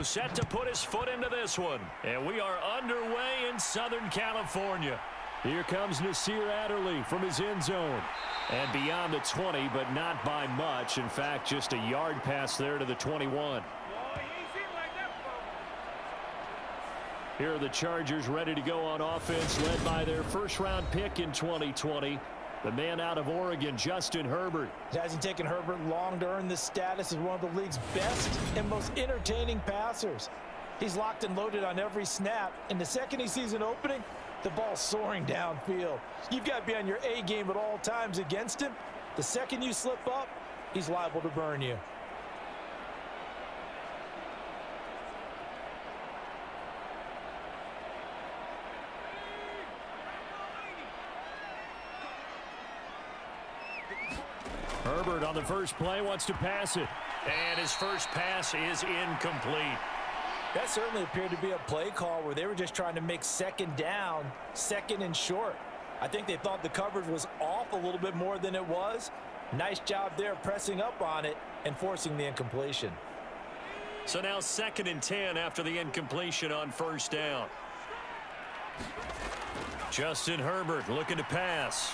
set to put his foot into this one. And we are underway in Southern California. Here comes Nasir Adderley from his end zone. And beyond the 20, but not by much. In fact, just a yard pass there to the 21. Here are the Chargers ready to go on offense, led by their first-round pick in 2020. The man out of Oregon, Justin Herbert. It hasn't taken Herbert long to earn this status as one of the league's best and most entertaining passers. He's locked and loaded on every snap, and the second he sees an opening, the ball's soaring downfield. You've got to be on your A game at all times against him. The second you slip up, he's liable to burn you. Herbert on the first play wants to pass it. And his first pass is incomplete. That certainly appeared to be a play call where they were just trying to make second down, second and short. I think they thought the coverage was off a little bit more than it was. Nice job there pressing up on it and forcing the incompletion. So now 2nd and 10 after the incompletion on first down. Justin Herbert looking to pass.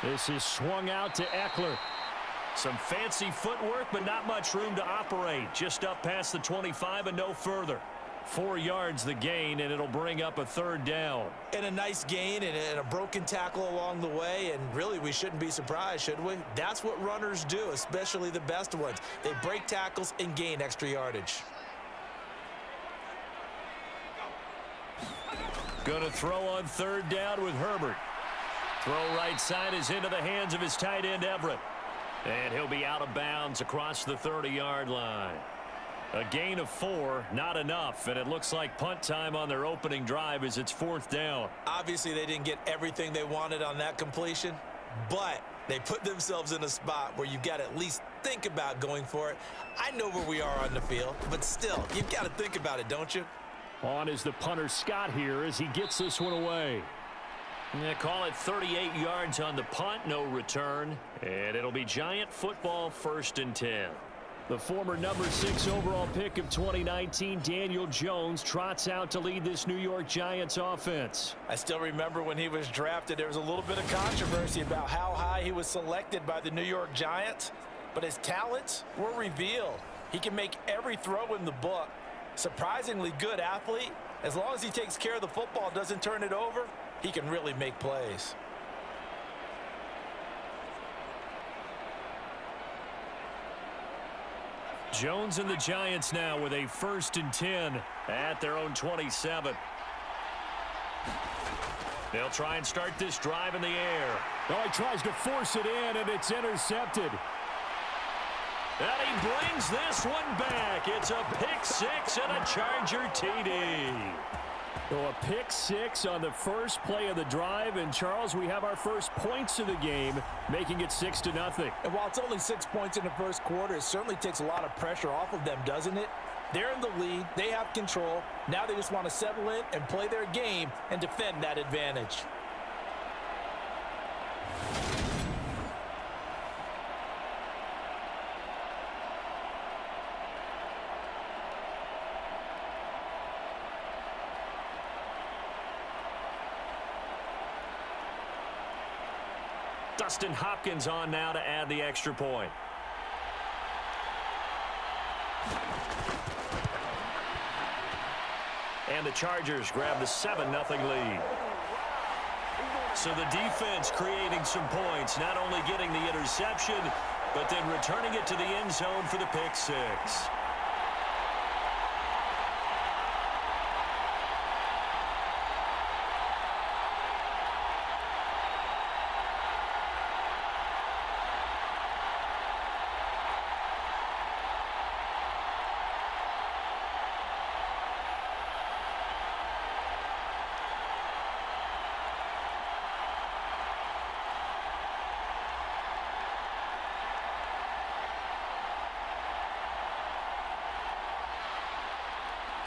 This is swung out to Eckler. Some fancy footwork, but not much room to operate. Just up past the 25 and no further. 4 yards the gain, and it'll bring up a 3rd down. And a nice gain and a broken tackle along the way, and really we shouldn't be surprised, should we? That's what runners do, especially the best ones. They break tackles and gain extra yardage. Gonna throw on 3rd down with Herbert. Throw right side is into the hands of his tight end, Everett. And he'll be out of bounds across the 30-yard line. A gain of 4, not enough, and it looks like punt time on their opening drive as it's 4th down. Obviously, they didn't get everything they wanted on that completion, but they put themselves in a spot where you've got to at least think about going for it. I know where we are on the field, but still, you've got to think about it, don't you? On is the punter Scott here as he gets this one away. They call it 38 yards on the punt, no return. And it'll be Giant football 1st and 10. The former number 6 overall pick of 2019, Daniel Jones, trots out to lead this New York Giants offense. I still remember when he was drafted, there was a little bit of controversy about how high he was selected by the New York Giants. But his talents were revealed. He can make every throw in the book. Surprisingly good athlete. As long as he takes care of the football, doesn't turn it over, he can really make plays. Jones and the Giants now with a 1st and 10 at their own 27. They'll try and start this drive in the air. Oh, he tries to force it in, and it's intercepted. And he brings this one back. It's a pick 6 and a Charger TD. So a pick 6 on the first play of the drive. And, Charles, we have our first points of the game, making it 6-0. And while it's only 6 points in the first quarter, it certainly takes a lot of pressure off of them, doesn't it? They're in the lead. They have control. Now they just want to settle in and play their game and defend that advantage. Dustin Hopkins on now to add the extra point. And the Chargers grab the 7-0 lead. So the defense creating some points, not only getting the interception, but then returning it to the end zone for the pick 6.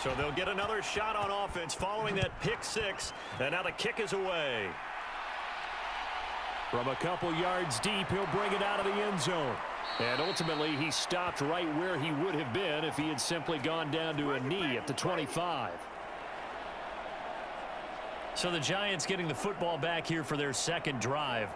So they'll get another shot on offense following that pick 6. And now the kick is away. From a couple yards deep, he'll bring it out of the end zone. And ultimately, he stopped right where he would have been if he had simply gone down to a knee at the 25. So the Giants getting the football back here for their second drive.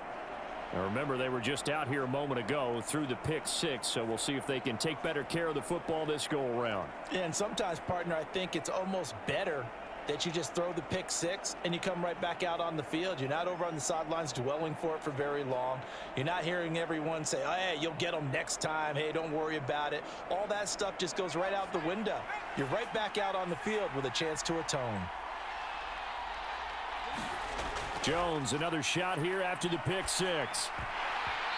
Now remember, they were just out here a moment ago through the pick six, so we'll see if they can take better care of the football this go-around. And sometimes, partner, I think it's almost better that you just throw the pick six and you come right back out on the field. You're not over on the sidelines dwelling for it for very long. You're not hearing everyone say, oh, hey, you'll get them next time. Hey, don't worry about it. All that stuff just goes right out the window. You're right back out on the field with a chance to atone. Jones, another shot here after the pick six.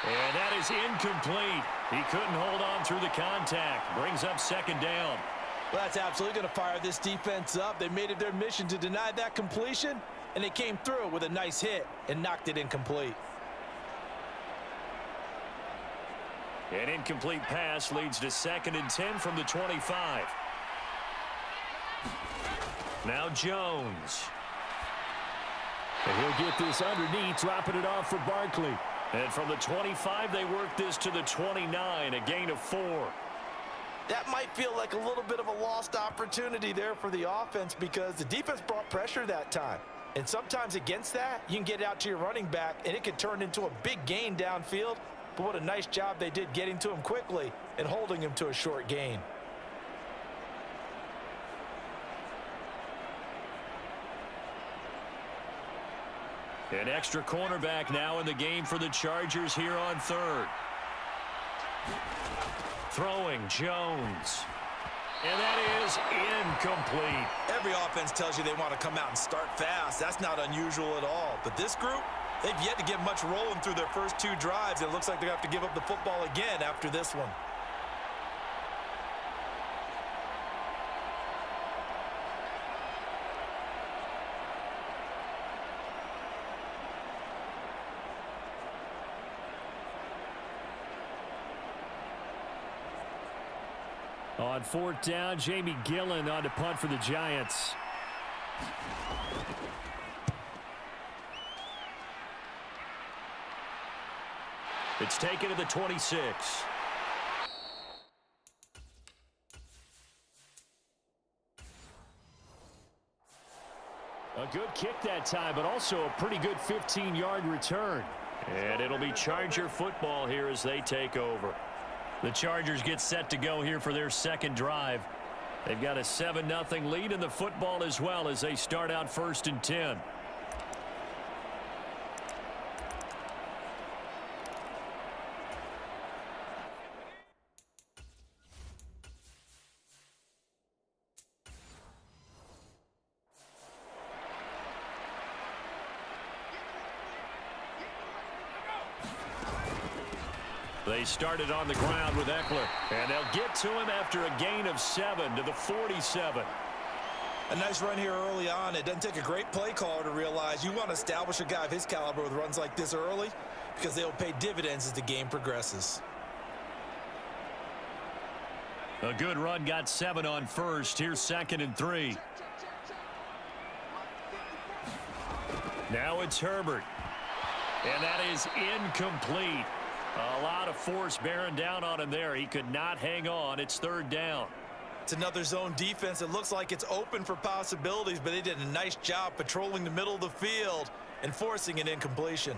And that is incomplete. He couldn't hold on through the contact. Brings up second down. Well, that's absolutely going to fire this defense up. They made it their mission to deny that completion, and they came through with a nice hit and knocked it incomplete. An incomplete pass leads to 2nd and 10 from the 25. Now Jones. And he'll get this underneath, dropping it off for Barkley. And from the 25, they work this to the 29, a gain of 4. That might feel like a little bit of a lost opportunity there for the offense because the defense brought pressure that time. And sometimes against that, you can get out to your running back, and it can turn into a big gain downfield. But what a nice job they did getting to him quickly and holding him to a short gain. An extra cornerback now in the game for the Chargers here on 3rd. Throwing Jones. And that is incomplete. Every offense tells you they want to come out and start fast. That's not unusual at all. But this group, they've yet to get much rolling through their first 2 drives. It looks like they have to give up the football again after this one. On 4th down, Jamie Gillen on to punt for the Giants. It's taken to the 26. A good kick that time, but also a pretty good 15-yard return. And it'll be Charger football here as they take over. The Chargers get set to go here for their second drive. They've got a 7-0 lead in the football as well as they start out 1st and 10. They started on the ground with Eckler, and they'll get to him after a gain of 7 to the 47. A nice run here early on. It doesn't take a great play caller to realize you want to establish a guy of his caliber with runs like this early because they'll pay dividends as the game progresses. A good run, got 7 on 1st. Here's 2nd and 3. Now it's Herbert. And that is incomplete. A lot of force bearing down on him there. He could not hang on. It's 3rd down. It's another zone defense. It looks like it's open for possibilities, but they did a nice job patrolling the middle of the field and forcing an incompletion.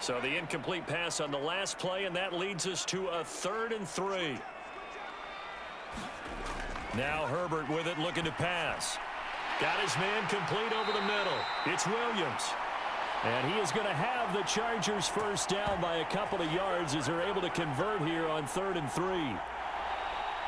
So the incomplete pass on the last play, and that leads us to a 3rd and 3. Now Herbert with it, looking to pass. Got his man complete over the middle. It's Williams. And he is going to have the Chargers first down by a couple of yards as they're able to convert here on 3rd and 3.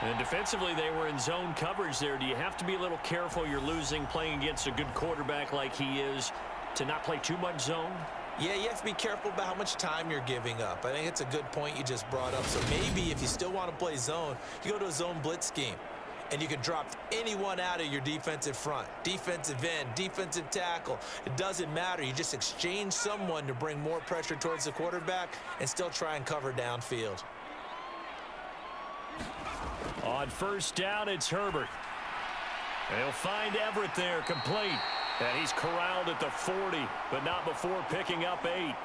And defensively, they were in zone coverage there. Do you have to be a little careful? You're losing playing against a good quarterback like he is to not play too much zone? Yeah, you have to be careful about how much time you're giving up. I think it's a good point you just brought up. So maybe if you still want to play zone, you go to a zone blitz scheme. and you can drop anyone out of your defensive front. Defensive end, defensive tackle. It doesn't matter. You just exchange someone to bring more pressure towards the quarterback and still try and cover downfield. On first down, it's Herbert. They'll find Everett there, complete. And he's corralled at the 40, but not before picking up 8.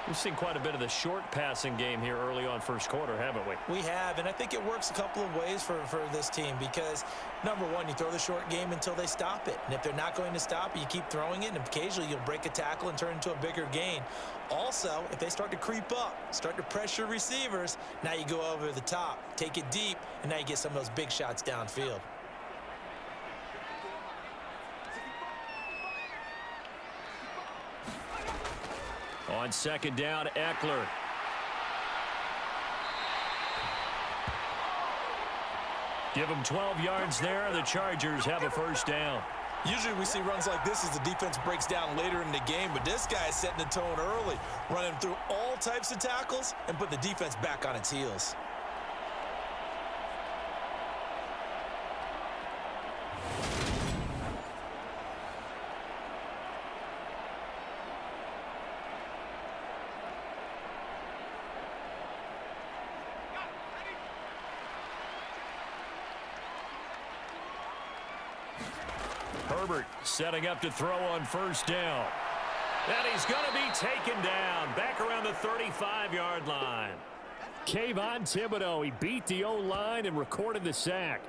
We've seen quite a bit of the short passing game here early on first quarter, haven't we? We have, and I think it works a couple of ways for this team because, number one, you throw the short game until they stop it. And if they're not going to stop it, you keep throwing it, and occasionally you'll break a tackle and turn it into a bigger gain. Also, if they start to creep up, start to pressure receivers, now you go over the top, take it deep, and now you get some of those big shots downfield. On second down, Eckler. Give them 12 yards there. The Chargers have a first down. Usually we see runs like this as the defense breaks down later in the game, but this guy is setting the tone early, running through all types of tackles and put the defense back on its heels. Herbert setting up to throw on first down. And he's going to be taken down back around the 35-yard line. Kayvon Thibodeau, he beat the O-line and recorded the sack.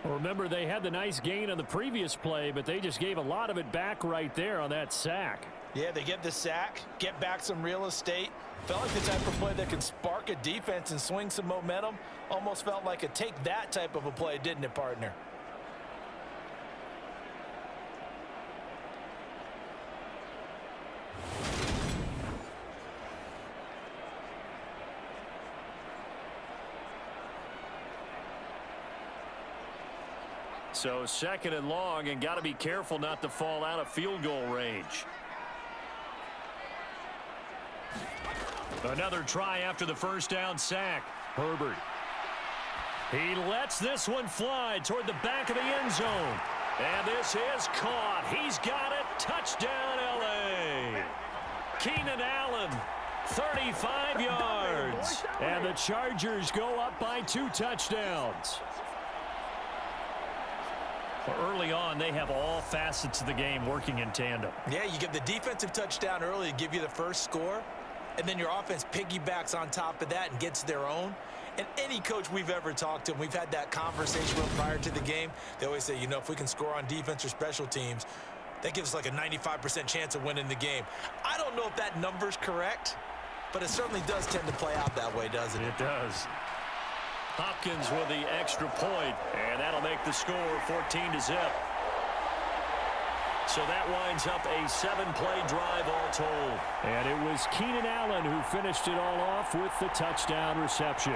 Remember, they had the nice gain on the previous play, but they just gave a lot of it back right there on that sack. Yeah, they get the sack, get back some real estate. Felt like the type of play that can spark a defense and swing some momentum. Almost felt like a take that type of a play, didn't it, partner? So second and long, and got to be careful not to fall out of field goal range. Another try after the first down sack. Herbert. He lets this one fly toward the back of the end zone. And this is caught. He's got it. Touchdown, L.A. Keenan Allen, 35 yards. And the Chargers go up by 2 touchdowns. Early on, they have all facets of the game working in tandem. Yeah, you get the defensive touchdown early to give you the first score, and then your offense piggybacks on top of that and gets their own. And any coach we've ever talked to, and we've had that conversation with prior to the game, they always say, you know, if we can score on defense or special teams, that gives us like a 95% chance of winning the game. I don't know if that number's correct, but it certainly does tend to play out that way, doesn't it? It does. Hopkins with the extra point, and that'll make the score 14-0. So that winds up a 7-play drive all told. And it was Keenan Allen who finished it all off with the touchdown reception.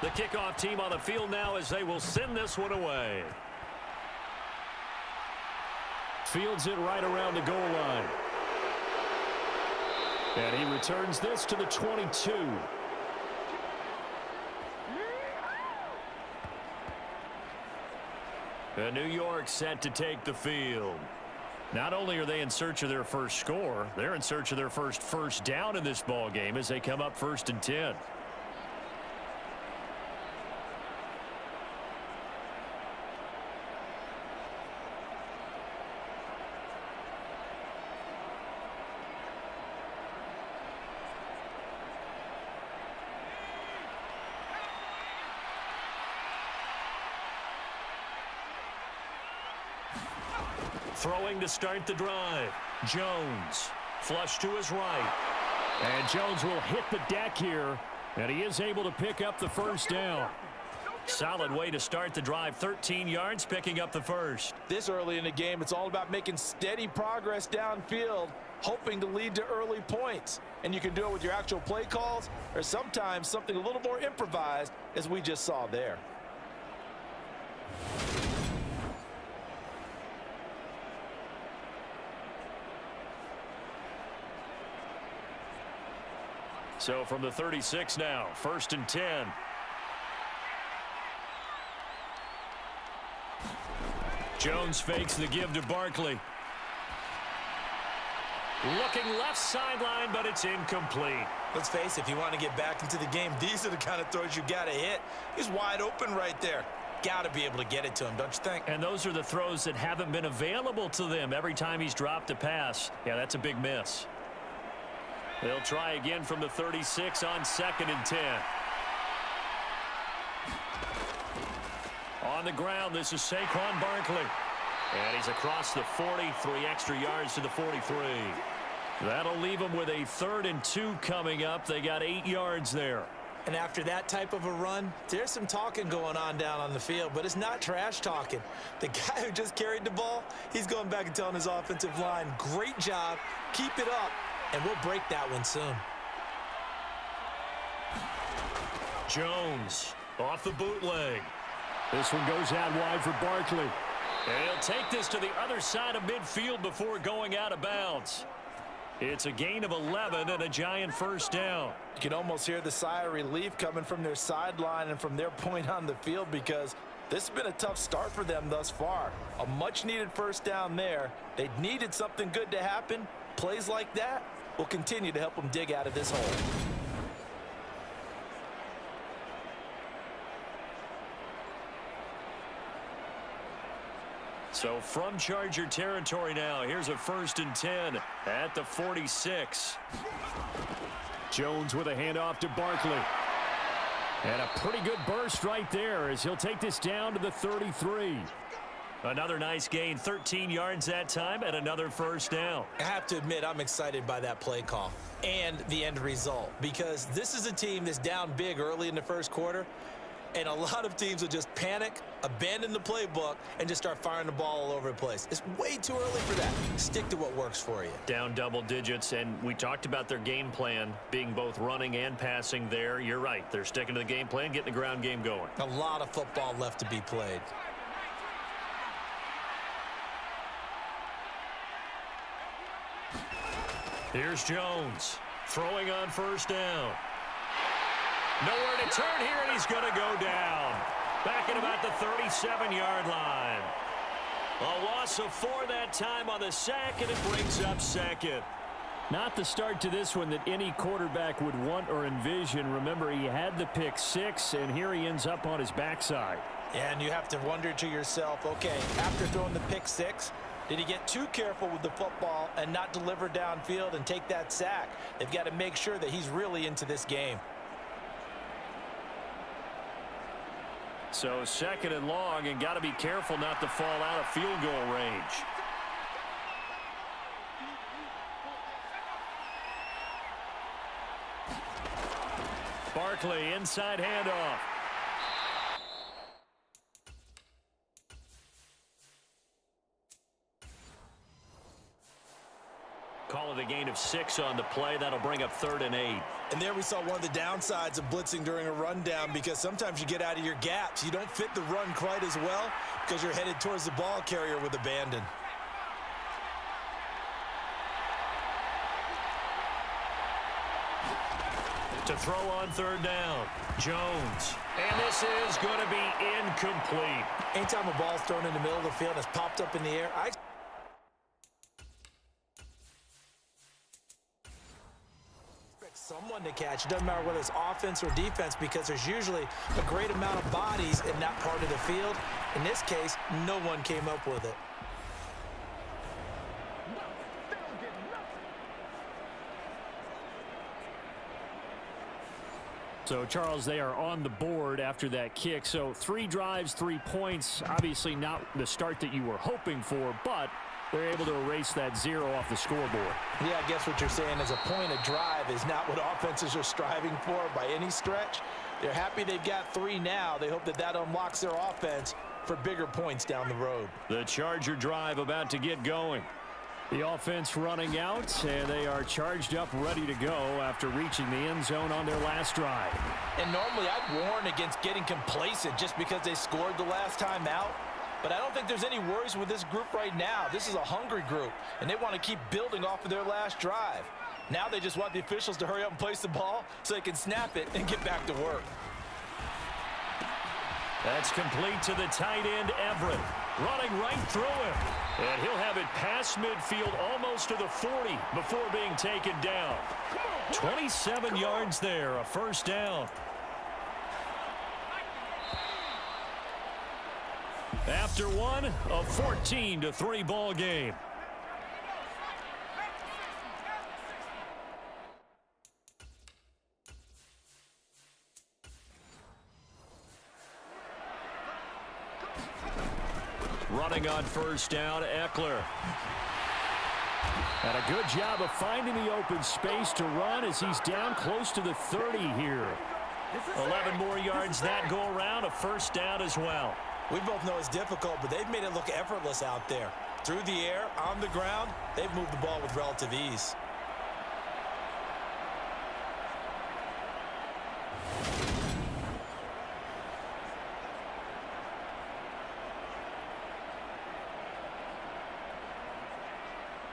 The kickoff team on the field now as they will send this one away. Fields it right around the goal line. And he returns this to the 22. And New York set to take the field. Not only are they in search of their first score, they're in search of their first down in this ball game as they come up 1st and 10. Throwing to start the drive. Jones. Flush to his right. And Jones will hit the deck here. And he is able to pick up the first down. Solid way to start the drive. 13 yards, picking up the first. This early in the game, it's all about making steady progress downfield, hoping to lead to early points. And you can do it with your actual play calls or sometimes something a little more improvised, as we just saw there. So from the 36 now, 1st and 10. Jones fakes the give to Barkley. Looking left sideline, but it's incomplete. Let's face it, if you want to get back into the game, these are the kind of throws you got to hit. He's wide open right there. Got to be able to get it to him, don't you think? And those are the throws that haven't been available to them every time he's dropped a pass. Yeah, that's a big miss. They'll try again from the 36 on 2nd and 10. On the ground, this is Saquon Barkley. And he's across the 40, 3 extra yards to the 43. That'll leave him with a 3rd and 2 coming up. They got 8 yards there. And after that type of a run, there's some talking going on down on the field, but it's not trash talking. The guy who just carried the ball, he's going back and telling his offensive line, great job, keep it up, and we'll break that one soon. Jones off the bootleg. This one goes out wide for Barkley. And he'll take this to the other side of midfield before going out of bounds. It's a gain of 11 and a giant 1st down. You can almost hear the sigh of relief coming from their sideline and from their point on the field, because this has been a tough start for them thus far. A much-needed 1st down there. They needed something good to happen. Plays like that will continue to help them dig out of this hole. So from Charger territory now, here's a 1st and 10 at the 46. Jones with a handoff to Barkley. And a pretty good burst right there as he'll take this down to the 33. Another nice gain, 13 yards that time, and another 1st down. I have to admit, I'm excited by that play call and the end result, because this is a team that's down big early in the 1st quarter, and a lot of teams will just panic, abandon the playbook, and just start firing the ball all over the place. It's way too early for that. Stick to what works for you. Down double digits, and we talked about their game plan being both running and passing there. You're right. They're sticking to the game plan, getting the ground game going. A lot of football left to be played. Here's Jones throwing on 1st down. Nowhere to turn here, and he's going to go down. Back at about the 37-yard line. A loss of 4 that time on the sack, and it brings up 2nd. Not the start to this one that any quarterback would want or envision. Remember, he had the pick 6, and here he ends up on his backside. And you have to wonder to yourself, okay, after throwing the pick 6, did he get too careful with the football and not deliver downfield and take that sack? They've got to make sure that he's really into this game. So 2nd and long, and got to be careful not to fall out of field goal range. Barkley, inside handoff. Call it a gain of 6 on the play. That'll bring up 3rd and 8. And there we saw one of the downsides of blitzing during a rundown, because sometimes you get out of your gaps. You don't fit the run quite as well because you're headed towards the ball carrier with abandon. To throw on 3rd down, Jones. And this is going to be incomplete. Anytime a ball's thrown in the middle of the field and it's popped up in the air, I expect someone to catch. It doesn't matter whether it's offense or defense, because there's usually a great amount of bodies in that part of the field. In this case, no one came up with it. So, Charles, they are on the board after that kick. So 3 drives, 3 points. Obviously not the start that you were hoping for, but they're able to erase that 0 off the scoreboard. Yeah, I guess what you're saying is a point of drive is not what offenses are striving for by any stretch. They're happy they've got 3 now. They hope that that unlocks their offense for bigger points down the road. The Charger drive about to get going. The offense running out, and they are charged up, ready to go after reaching the end zone on their last drive. And normally I'd warn against getting complacent just because they scored the last time out. But I don't think there's any worries with this group right now. This is a hungry group, and they want to keep building off of their last drive. Now they just want the officials to hurry up and place the ball so they can snap it and get back to work. That's complete to the tight end, Everett. Running right through him. And he'll have it past midfield almost to the 40 before being taken down. 27 yards there, a first down. After one, a 14-3 ball game. Running on first down, Eckler. And a good job of finding the open space to run as he's down close to the 30 here. 11 more yards that go around, a first down as well. We both know it's difficult, but they've made it look effortless out there. Through the air, on the ground, they've moved the ball with relative ease.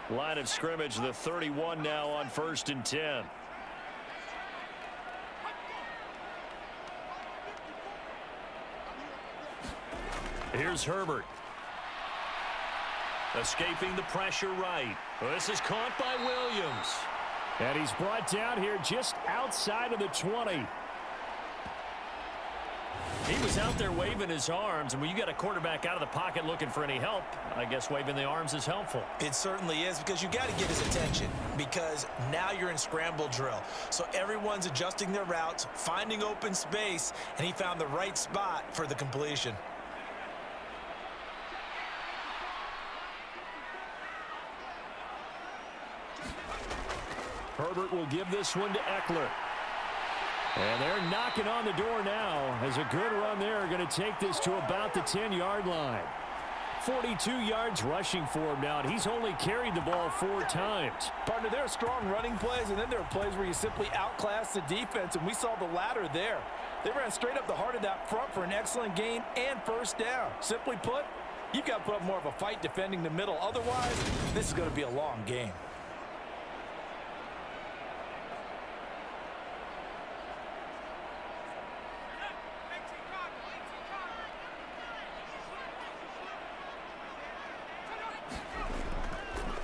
Line of scrimmage, the 31 now on 1st and 10. Here's Herbert. Escaping the pressure right. This is caught by Williams. And he's brought down here just outside of the 20. He was out there waving his arms, and when you got a quarterback out of the pocket looking for any help, I guess waving the arms is helpful. It certainly is, because you got to get his attention, because now you're in scramble drill. So everyone's adjusting their routes, finding open space, and he found the right spot for the completion. Herbert will give this one to Eckler. And they're knocking on the door now as a good run there. Going to take this to about the 10-yard line. 42 yards rushing for him now, and he's only carried the ball 4 times. Partner, there are strong running plays, and then there are plays where you simply outclass the defense, and we saw the latter there. They ran straight up the heart of that front for an excellent gain and first down. Simply put, you've got to put up more of a fight defending the middle. Otherwise, this is going to be a long game.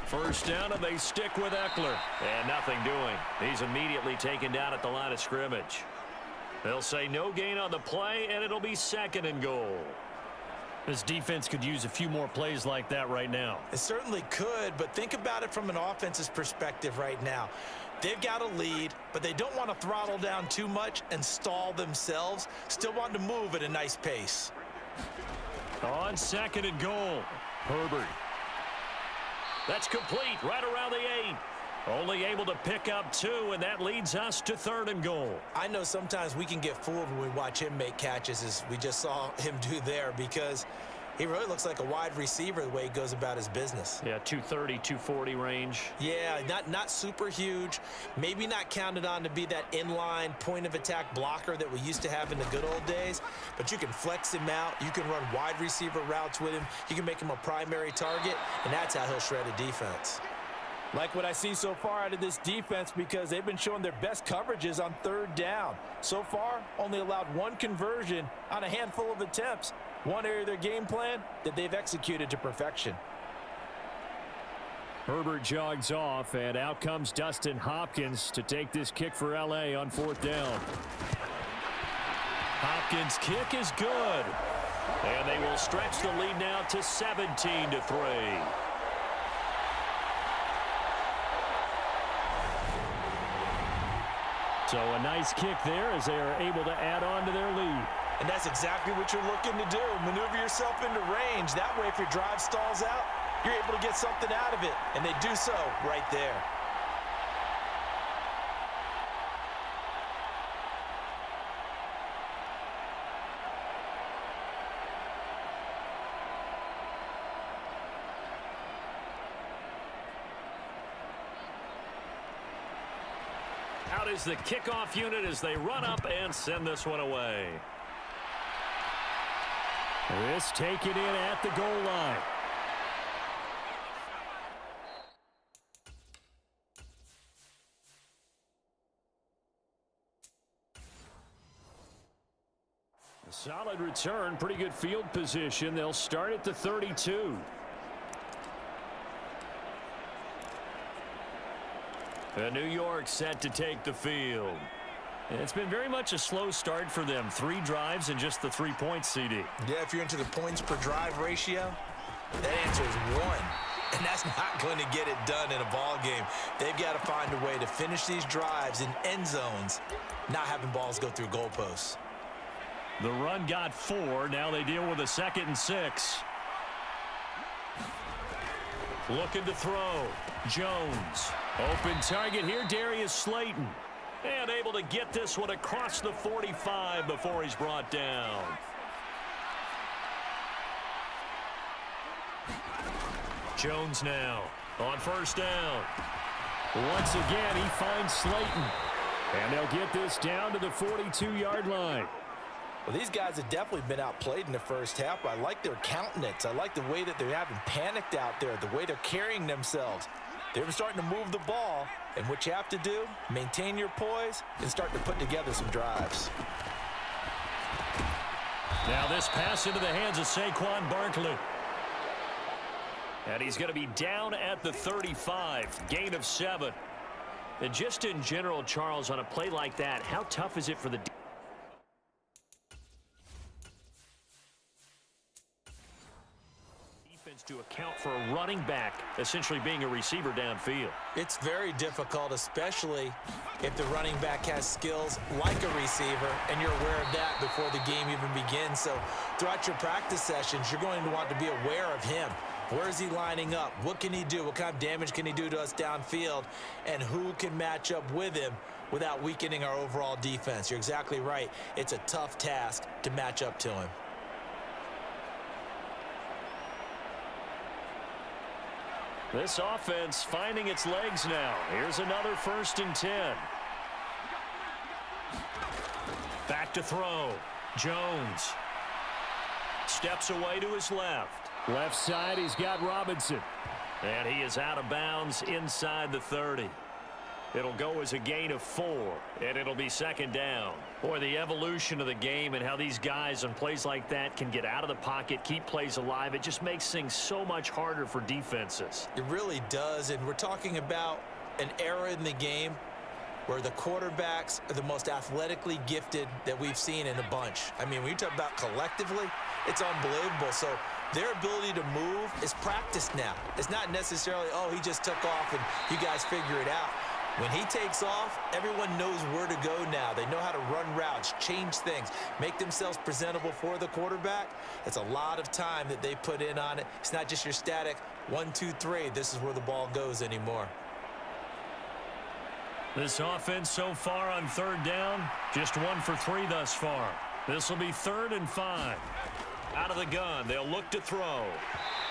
First down, and they stick with Eckler. And nothing doing. He's immediately taken down at the line of scrimmage. They'll say no gain on the play, and it'll be 2nd and goal. This defense could use a few more plays like that right now. It certainly could, but think about it from an offense's perspective right now. They've got a lead, but they don't want to throttle down too much and stall themselves. Still want to move at a nice pace. On 2nd and goal, Herbert. That's complete right around the 8. Only able to pick up 2, and that leads us to 3rd and goal. I know sometimes we can get fooled when we watch him make catches, as we just saw him do there, because he really looks like a wide receiver the way he goes about his business. Yeah, 230, 240 range. Yeah, not super huge. Maybe not counted on to be that inline point-of-attack blocker that we used to have in the good old days, but you can flex him out. You can run wide receiver routes with him. You can make him a primary target, and that's how he'll shred a defense. Like what I see so far out of this defense, because they've been showing their best coverages on 3rd down. So far, only allowed 1 conversion on a handful of attempts. One area of their game plan that they've executed to perfection. Herbert jogs off, and out comes Dustin Hopkins to take this kick for L.A. on 4th down. Hopkins' kick is good. And they will stretch the lead now to 17-3. So a nice kick there as they are able to add on to their lead. And that's exactly what you're looking to do. Maneuver yourself into range. That way, if your drive stalls out, you're able to get something out of it. And they do so right there. Out is the kickoff unit as they run up and send this one away. This taken in at the goal line. A solid return, pretty good field position. They'll start at the 32. New York set to take the field. It's been very much a slow start for them. 3 drives and just the 3 points, CD. Yeah, if you're into the points per drive ratio, that answer is 1. And that's not going to get it done in a ball game. They've got to find a way to finish these drives in end zones, not having balls go through goalposts. The run got 4. Now they deal with a 2nd and 6. Looking to throw. Jones. Open target here, Darius Slayton. And able to get this one across the 45 before he's brought down. Jones now on first down. Once again, he finds Slayton. And they'll get this down to the 42-yard line. Well, these guys have definitely been outplayed in the first half. I like their countenance. I like the way that they haven't panicked out there, the way they're carrying themselves. They're starting to move the ball, and what you have to do, maintain your poise and start to put together some drives. Now this pass into the hands of Saquon Barkley. And he's going to be down at the 35, gain of 7. And just in general, Charles, on a play like that, how tough is it for the defense to account for a running back essentially being a receiver downfield? It's very difficult, especially if the running back has skills like a receiver, and you're aware of that before the game even begins. So throughout your practice sessions, you're going to want to be aware of him. Where is he lining up? What can he do? What kind of damage can he do to us downfield? And who can match up with him without weakening our overall defense? You're exactly right. It's a tough task to match up to him. This offense finding its legs now. Here's another 1st and 10. Back to throw. Jones steps away to his left. Left side, he's got Robinson. And he is out of bounds inside the 30. It'll go as a gain of 4, and it'll be 2nd down. Boy, the evolution of the game and how these guys on plays like that can get out of the pocket, keep plays alive, it just makes things so much harder for defenses. It really does, and we're talking about an era in the game where the quarterbacks are the most athletically gifted that we've seen in a bunch. I mean, when you talk about collectively, it's unbelievable. So their ability to move is practiced now. It's not necessarily, oh, he just took off and you guys figure it out. When he takes off, everyone knows where to go now. They know how to run routes, change things, make themselves presentable for the quarterback. It's a lot of time that they put in on it. It's not just your static 1, 2, 3. This is where the ball goes anymore. This offense so far on 3rd down, just 1 for 3 thus far. This will be 3rd and 5. Out of the gun, they'll look to throw.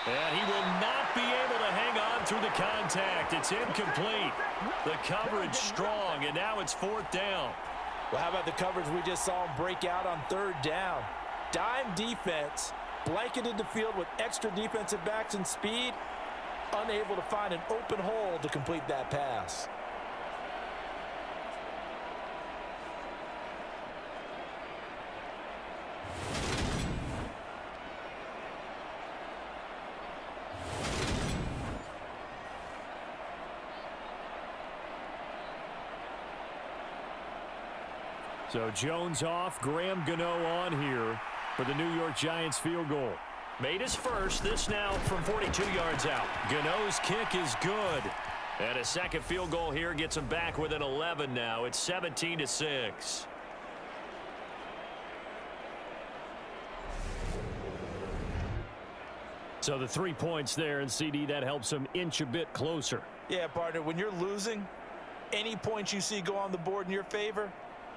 And he will not be able to hang on through the contact. It's incomplete. The coverage strong, and now it's 4th down. Well, how about the coverage we just saw him break out on 3rd down? Dime defense, blanketed the field with extra defensive backs and speed, unable to find an open hole to complete that pass. So Jones off, Graham Gano on here for the New York Giants field goal. Made his first, this now from 42 yards out. Gano's kick is good. And a 2nd field goal here gets him back within 11 now. It's 17-6. So the 3 points there, and CD, that helps him inch a bit closer. Yeah, partner, when you're losing, any points you see go on the board in your favor,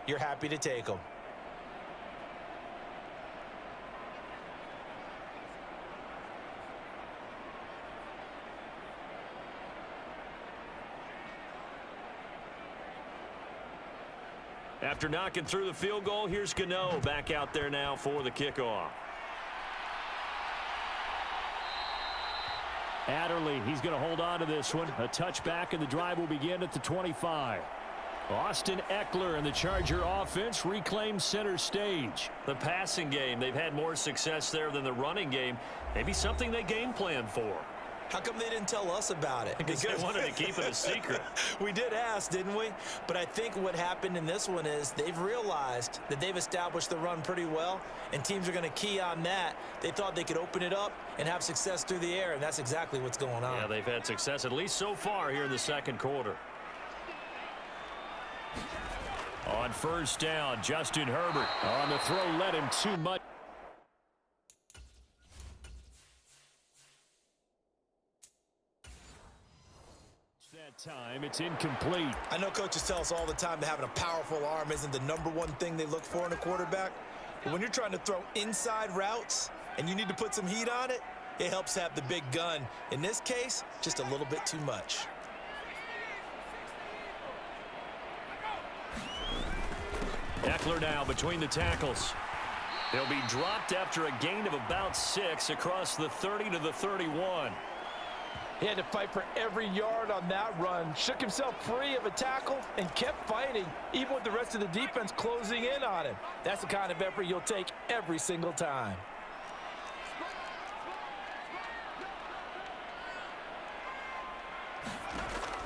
you're happy to take them. After knocking through the field goal, here's Gano back out there now for the kickoff. Adderley, he's going to hold on to this one. A touchback, and the drive will begin at the 25. Austin Eckler and the Charger offense reclaims center stage. The passing game, they've had more success there than the running game. Maybe something they game plan for. How come they didn't tell us about it? Because they wanted to keep it a secret. We did ask, didn't we? But I think what happened in this one is they've realized that they've established the run pretty well, and teams are going to key on that. They thought they could open it up and have success through the air, and that's exactly what's going on. Yeah, they've had success, at least so far here in the second quarter. On first down, Justin Herbert. On the throw, led him too much. Time it's incomplete. I know coaches tell us all the time that having a powerful arm isn't the #1 thing they look for in a quarterback, but when you're trying to throw inside routes and you need to put some heat on it, it helps have the big gun. In this case, just a little bit too much. Eckler now between the tackles. He'll be dropped after a gain of about 6 across the 30 to the 31. He had to fight for every yard on that run, shook himself free of a tackle, and kept fighting, even with the rest of the defense closing in on him. That's the kind of effort you'll take every single time.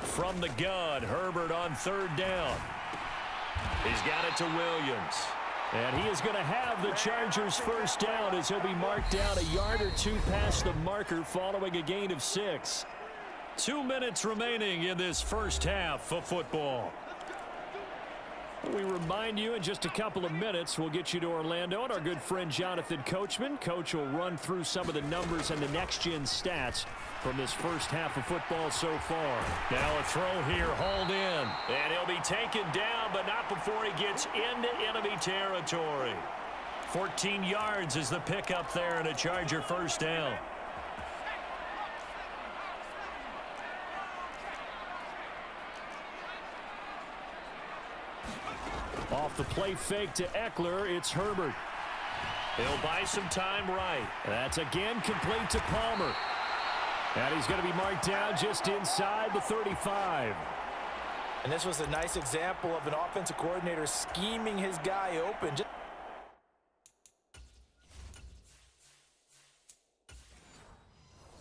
From the gun, Herbert on third down. He's got it to Williams. And he is going to have the Chargers first down as he'll be marked down a yard or two past the marker following a gain of 6. 2 minutes remaining in this first half of football. We remind you in just a couple of minutes we'll get you to Orlando and our good friend Jonathan Coachman. Coach will run through some of the numbers and the next-gen stats from this first half of football so far. Now a throw here, hauled in. And he'll be taken down, but not before he gets into enemy territory. 14 yards is the pickup there and a Charger first down. Off the play fake to Eckler, it's Herbert. He'll buy some time right. That's again complete to Palmer. And he's going to be marked down just inside the 35. And this was a nice example of an offensive coordinator scheming his guy open. Just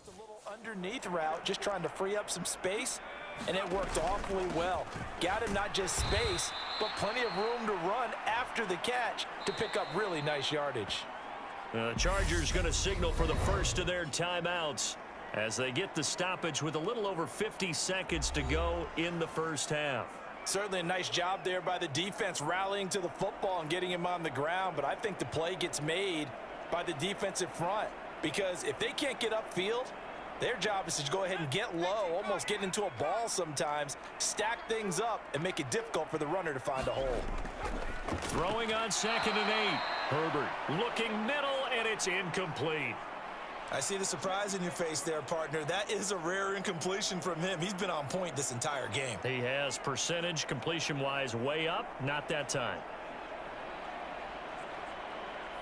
a little underneath route, just trying to free up some space, and it worked awfully well. Got him not just space, but plenty of room to run after the catch to pick up really nice yardage. The Chargers going to signal for the first of their timeouts as they get the stoppage with a little over 50 seconds to go in the first half. Certainly a nice job there by the defense rallying to the football and getting him on the ground, but I think the play gets made by the defensive front because if they can't get upfield, their job is to go ahead and get low, almost get into a ball sometimes, stack things up, and make it difficult for the runner to find a hole. Throwing on 2nd and 8. Herbert looking middle, and it's incomplete. I see the surprise in your face there, partner. That is a rare incompletion from him. He's been on point this entire game. He has percentage completion-wise way up, not that time.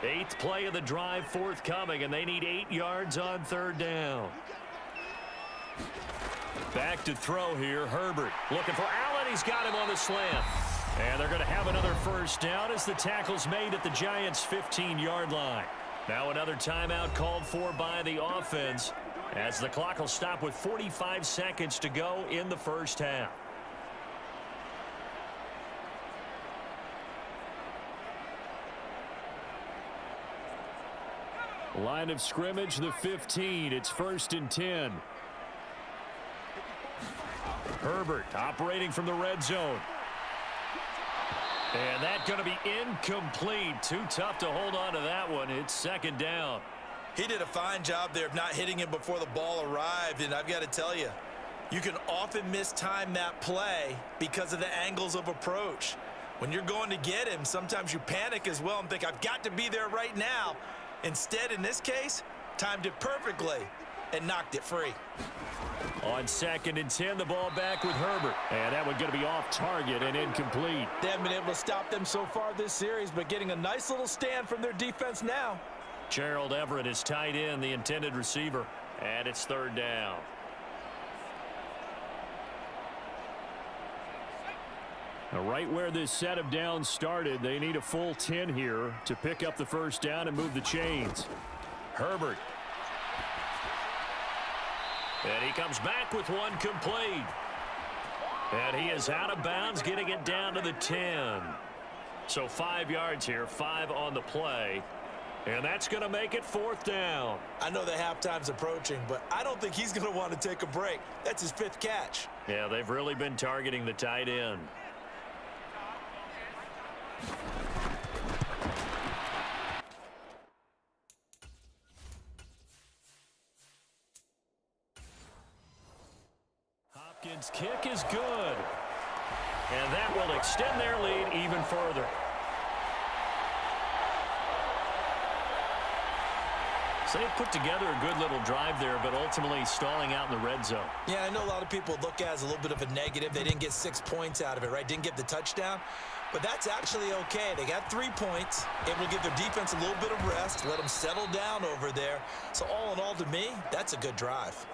8th play of the drive forthcoming, and they need 8 yards on 3rd down. Back to throw here, Herbert looking for Allen. He's got him on the slant. And they're going to have another first down as the tackle's made at the Giants' 15-yard line. Now another timeout called for by the offense as the clock will stop with 45 seconds to go in the first half. Line of scrimmage, the 15. It's 1st and 10. Herbert operating from the red zone. And that's going to be incomplete. Too tough to hold on to that one. It's 2nd down. He did a fine job there of not hitting him before the ball arrived, and I've got to tell you, you can often mistime that play because of the angles of approach. When you're going to get him, sometimes you panic as well and think, I've got to be there right now. Instead, in this case, timed it perfectly and knocked it free. On 2nd and 10, the ball back with Herbert. And that one going to be off target and incomplete. They haven't been able to stop them so far this series, but getting a nice little stand from their defense now. Gerald Everett is tight end, the intended receiver. And it's 3rd down. Now, right where this set of downs started, they need a full 10 here to pick up the 1st down and move the chains. Herbert. And he comes back with one complete. And he is out of bounds, getting it down to the 10. So 5 yards here, 5 on the play. And that's going to make it 4th down. I know the halftime's approaching, but I don't think he's going to want to take a break. That's his 5th catch. Yeah, they've really been targeting the tight end. Hopkins' kick is good. And that will extend their lead even further. So they put together a good little drive there, but ultimately stalling out in the red zone. Yeah, I know a lot of people look at it as a little bit of a negative. They didn't get 6 points out of it, right? Didn't get the touchdown. But that's actually okay. They got 3 points, able to give their defense a little bit of rest, let them settle down over there. So all in all, to me, that's a good drive.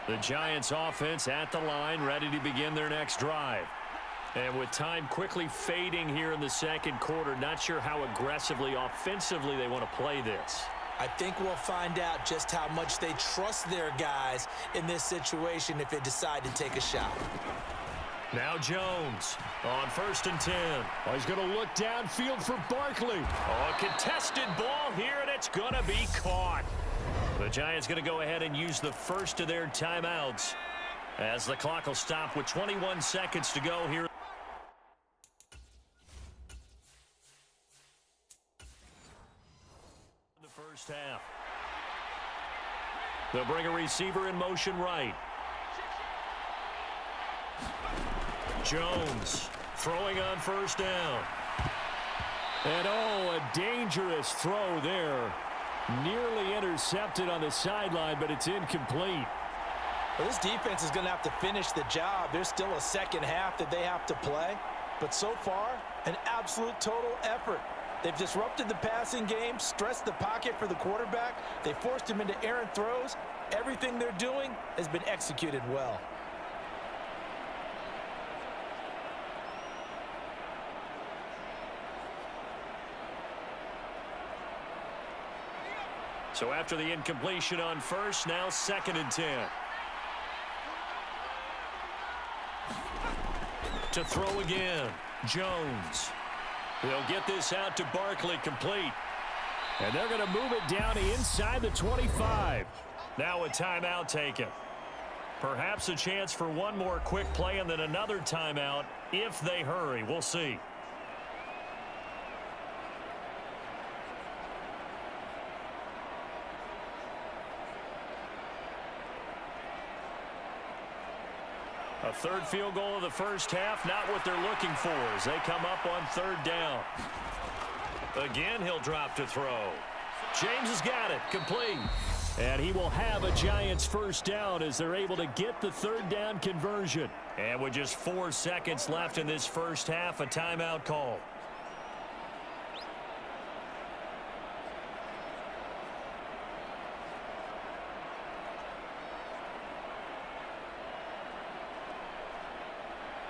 The Giants offense at the line, ready to begin their next drive. And with time quickly fading here in the 2nd quarter, not sure how aggressively, offensively they want to play this. I think we'll find out just how much they trust their guys in this situation if they decide to take a shot. Now Jones on 1st and 10. Oh, he's going to look downfield for Barkley. Oh, a contested ball here, and it's going to be caught. The Giants going to go ahead and use the first of their timeouts as the clock will stop with 21 seconds to go here. In the first half. They'll bring a receiver in motion right. Jones throwing on 1st down. And oh, a dangerous throw there. Nearly intercepted on the sideline, but it's incomplete. Well, this defense is going to have to finish the job. There's still a 2nd half that they have to play. But so far, an absolute total effort. They've disrupted the passing game, stressed the pocket for the quarterback. They forced him into errant throws. Everything they're doing has been executed well. So after the incompletion on 1st, now 2nd and 10. To throw again, Jones. They'll get this out to Barkley, complete. And they're going to move it down inside the 25. Now a timeout taken. Perhaps a chance for one more quick play and then another timeout if they hurry. We'll see. A 3rd field goal of the 1st half, not what they're looking for as they come up on 3rd down. Again, he'll drop to throw. James has got it, complete. And he will have a Giants 1st down as they're able to get the 3rd down conversion. And with just 4 seconds left in this 1st half, a timeout call.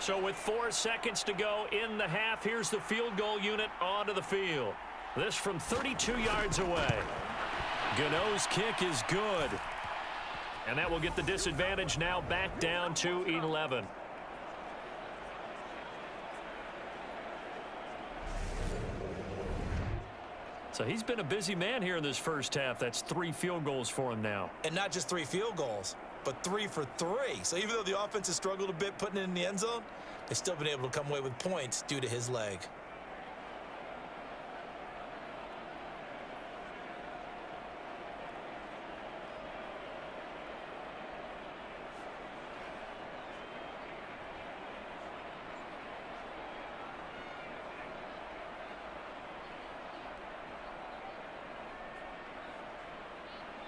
So with 4 seconds to go in the half, here's the field goal unit onto the field. This from 32 yards away. Gano's kick is good. And that will get the disadvantage now back down to 11. So he's been a busy man here in this 1st half. That's 3 field goals for him now. And not just 3 field goals, but 3 for 3. So even though the offense has struggled a bit putting it in the end zone, they've still been able to come away with points due to his leg.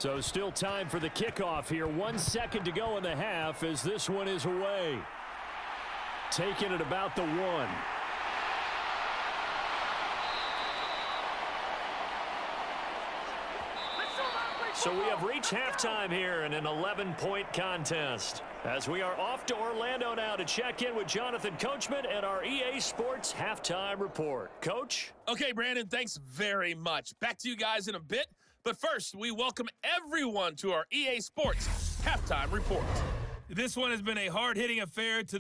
So still time for the kickoff here. 1 second to go in the half as this one is away. Taking it about the 1. So we have reached halftime here in an 11-point contest. As we are off to Orlando now to check in with Jonathan Coachman and our EA Sports Halftime Report. Coach? Okay, Brandon, thanks very much. Back to you guys in a bit. But first, we welcome everyone to our EA Sports Halftime Report. This one has been a hard-hitting affair to